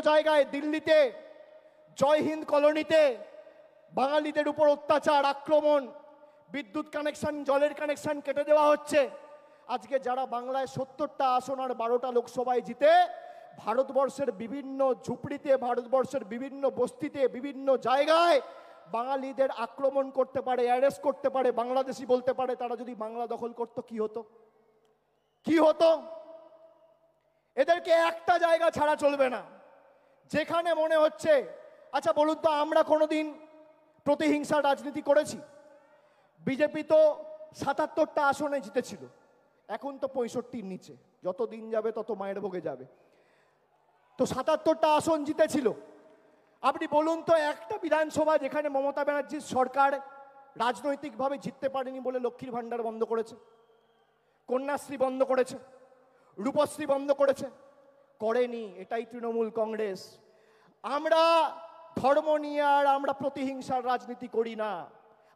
জায়গায় দিল্লিতে জয় হিন্দ কলোনিতে বাঙালিদের উপর অত্যাচার, আক্রমণ, বিদ্যুৎ কানেকশন, জলের কানেকশন কেটে দেওয়া হচ্ছে। আজকে যারা বাংলায় 70টা আসন আর 12টা লোকসভায় জিতে ভারতবর্ষের বিভিন্ন ঝুপড়িতে, ভারতবর্ষের বিভিন্ন বস্তিতে, বিভিন্ন জায়গায় বাঙালিদের আক্রমণ করতে পারে, অ্যারেস্ট করতে পারে, বাংলাদেশি বলতে পারে, তারা যদি বাংলা দখল করতো কি হতো? কি হতো? এদেরকে একটা জায়গা ছাড়া চলবে না, যেখানে মনে হচ্ছে। আচ্ছা বলুন তো, আমরা কোনোদিন প্রতিহিংসার রাজনীতি করেছি? বিজেপি তো 77টা আসনে জিতেছিল, এখন তো 65-র নিচে। যত দিন যাবে তত মায়ের ভোগে যাবে। তো 77টা আসন জিতেছিল। আপনি বলুন তো, একটা বিধানসভা যেখানে মমতা ব্যানার্জির সরকার রাজনৈতিকভাবে জিততে পারেনি বলে লক্ষ্মীর ভাণ্ডার বন্ধ করেছে, কন্যাশ্রী বন্ধ করেছে, রূপশ্রী বন্ধ করেছে? করেনি। এটাই তৃণমূল কংগ্রেস। আমরা ধর্ম নিয়ে আর আমরা প্রতিহিংসার রাজনীতি করি না,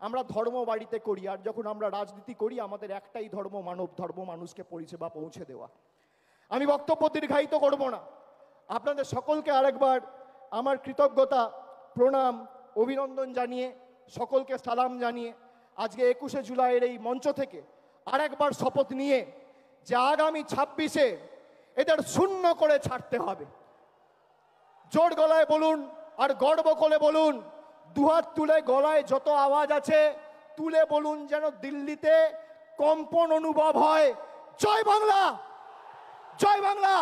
আমরা ধর্ম বাড়িতে করি। আর যখন আমরা রাজনীতি করি আমাদের একটাই ধর্ম, মানব ধর্ম, মানুষকে পরিষেবা পৌঁছে দেওয়া। আমি বক্তব্য দীর্ঘায়িত করব না। আপনাদের সকলকে আরেকবার আমার কৃতজ্ঞতা, প্রণাম, অভিনন্দন জানিয়ে, সকলকে সালাম জানিয়ে আজকে 21শে জুলাইয়ের এই মঞ্চ থেকে আরেকবার শপথ নিয়ে যে আগামী 26-এ এদের শূন্য করে ছাড়তে হবে। জোর গলায় বলুন আর গর্ব করে বলুন, দুহাত তুলে গলায় যত আওয়াজ আছে তুলে বলুন, যেন দিল্লিতে কম্পন অনুভব হয়। জয় বাংলা, জয় বাংলা,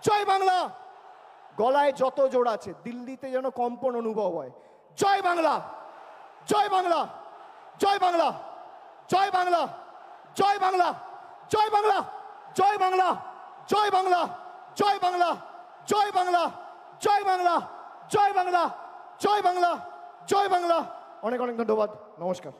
জয় বাংলা। গলায় যত জোর আছে দিল্লিতে যেন কম্পন অনুভব হয়। জয় বাংলা, জয় বাংলা, জয় বাংলা, জয় বাংলা, জয় বাংলা, জয় বাংলা, জয় বাংলা, জয় বাংলা, জয় বাংলা, জয় বাংলা, জয় বাংলা, জয় বাংলা, জয় বাংলা, জয় বাংলা। অনেক অনেক ধন্যবাদ। নমস্কার।